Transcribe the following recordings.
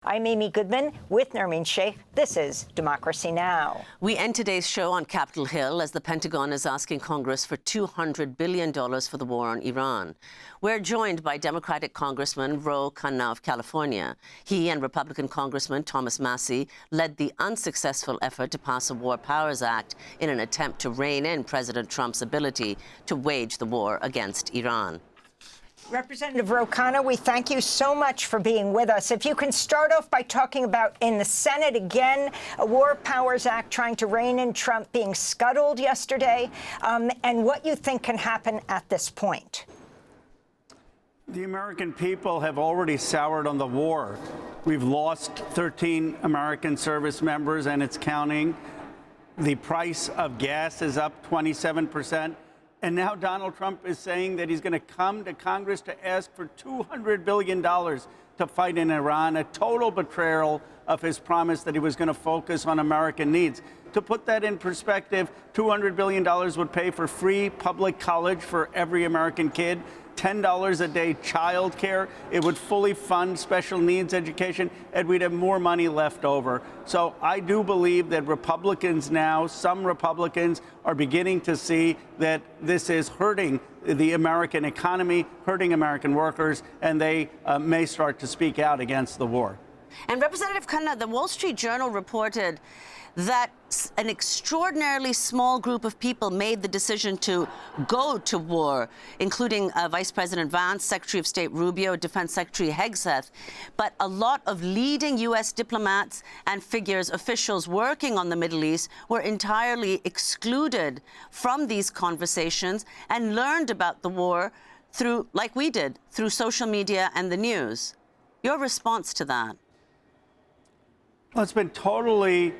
I'm Amy Goodman with Nermeen Sheikh. This is Democracy Now! We end today's show on Capitol Hill as the Pentagon is asking Congress for $200 billion for the war on Iran. We're joined by Democratic Congressman Ro Khanna of California. He and Republican Congressman Thomas Massie led the unsuccessful effort to pass a War Powers Act in an attempt to rein in President Trump's ability to wage the war against Iran. Representative Ro Khanna, we thank you so much for being with us. If you can start off by talking about, in the Senate again, a War Powers Act trying to rein in Trump being scuttled yesterday, and what you think can happen at this point. The American people have already soured on the war. We've lost 13 American service members, and it's counting. The price of gas is up 27%. And now Donald Trump is saying that he's going to come to Congress to ask for $200 billion to fight in Iran, a total betrayal of his promise that he was going to focus on American needs. To put that in perspective, $200 billion would pay for free public college for every American kid, $10 a day child care. It would fully fund special needs education, and we'd have more money left over. So I do believe that Republicans now, some Republicans, are beginning to see that this is hurting the American economy, hurting American workers, and they may start to speak out against the war. And Representative Khanna, the Wall Street Journal reported that an extraordinarily small group of people made the decision to go to war, including Vice President Vance, Secretary of State Rubio, Defense Secretary Hegseth. But a lot of leading U.S. diplomats and figures, officials working on the Middle East, were entirely excluded from these conversations and learned about the war through, like we did, through social media and the news. Your response to that? Well, it's been totally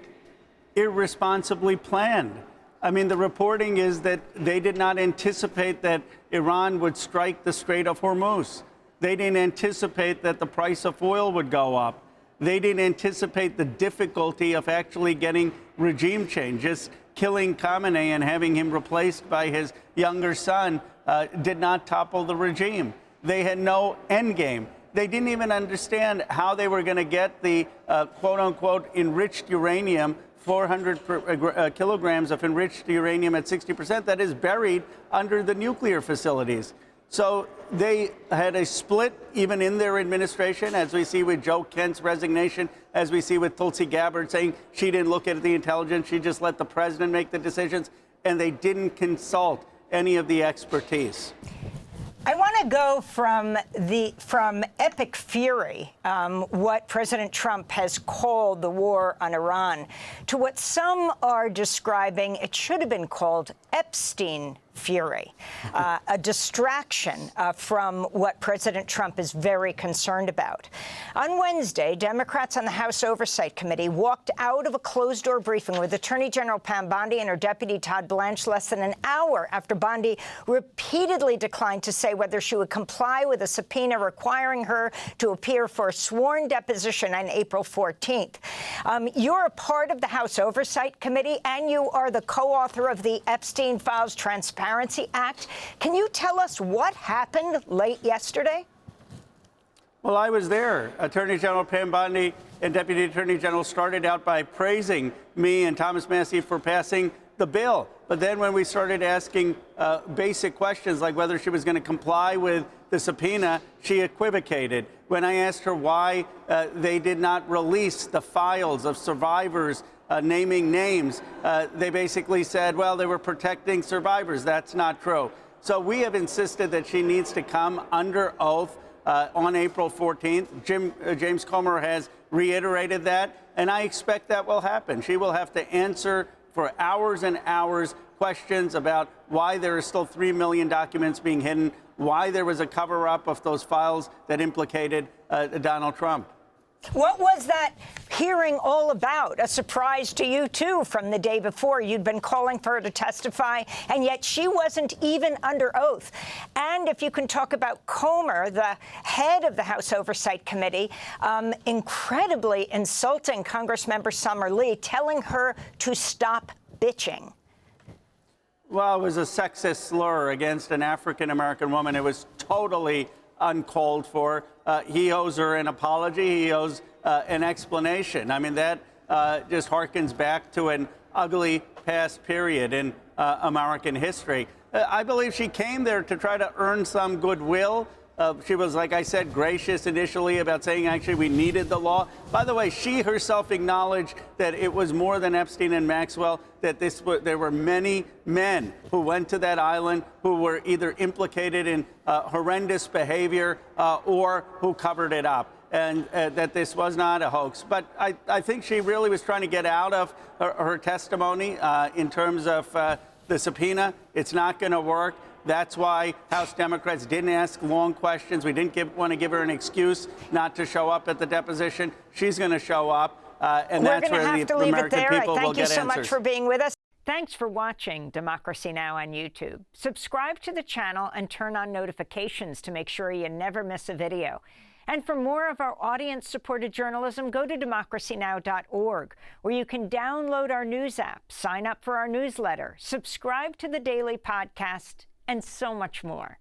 irresponsibly planned. I mean, the reporting is that they did not anticipate that Iran would strike the Strait of Hormuz. They didn't anticipate that the price of oil would go up. They didn't anticipate the difficulty of actually getting regime change. Just killing Khamenei and having him replaced by his younger son did not topple the regime. They had no end game. They didn't even understand how they were going to get the quote-unquote enriched uranium, 400 kilograms of enriched uranium at 60%, that is buried under the nuclear facilities. So they had a split even in their administration, as we see with Joe Kent's resignation, as we see with Tulsi Gabbard saying she didn't look at the intelligence, she just let the president make the decisions, and they didn't consult any of the expertise. I want to go from epic fury, what President Trump has called the war on Iran, to what some are describing, it should have been called Epstein fury, a distraction from what President Trump is very concerned about. On Wednesday, Democrats on the House Oversight Committee walked out of a closed-door briefing with Attorney General Pam Bondi and her deputy Todd Blanche less than an hour after Bondi repeatedly declined to say whether she would comply with a subpoena requiring her to appear for a sworn deposition on April 14th. You're a part of the House Oversight Committee, and you are the co-author of the Epstein Files Transparency Act. Can you tell us what happened late yesterday? Well, I was there. Attorney General Pam Bondi and Deputy Attorney General started out by praising me and Thomas Massie for passing the bill. But then when we started asking basic questions like whether she was going to comply with the subpoena, she equivocated. When I asked her why they did not release the files of survivors naming names, they basically said, well, they were protecting survivors. That's not true. So we have insisted that she needs to come under oath on April 14th. James Comer has reiterated that, and I expect that will happen. She will have to answer for hours and hours questions about why there are still 3 million documents being hidden, why there was a cover-up of those files that implicated Donald Trump. What was that hearing all about? A surprise to you, too, from the day before. You'd been calling for her to testify, and yet she wasn't even under oath. And if you can talk about Comer, the head of the House Oversight Committee, incredibly insulting Congressmember Summer Lee, telling her to stop bitching. Well, it was a sexist slur against an African-American woman. It was totally uncalled for. He owes her an apology. He owes an explanation. I mean, that just harkens back to an ugly past period in American history. I believe she came there to try to earn some goodwill. She was, like I said, gracious initially about saying actually we needed the law. By the way, she herself acknowledged that it was more than Epstein and Maxwell, that there were many men who went to that island who were either implicated in horrendous behavior or who covered it up, and that this was not a hoax. But I think she really was trying to get out of her testimony in terms of the subpoena. It's not going to work. That's why House Democrats didn't ask long questions. We didn't want to give her an excuse not to show up at the deposition. She's going to show up, and that's where the American people will get answers. Thank you so much for being with us. Thanks for watching Democracy Now! On YouTube. Subscribe to the channel and turn on notifications to make sure you never miss a video. And for more of our audience-supported journalism, go to democracynow.org, where you can download our news app, sign up for our newsletter, subscribe to the daily podcast, and so much more.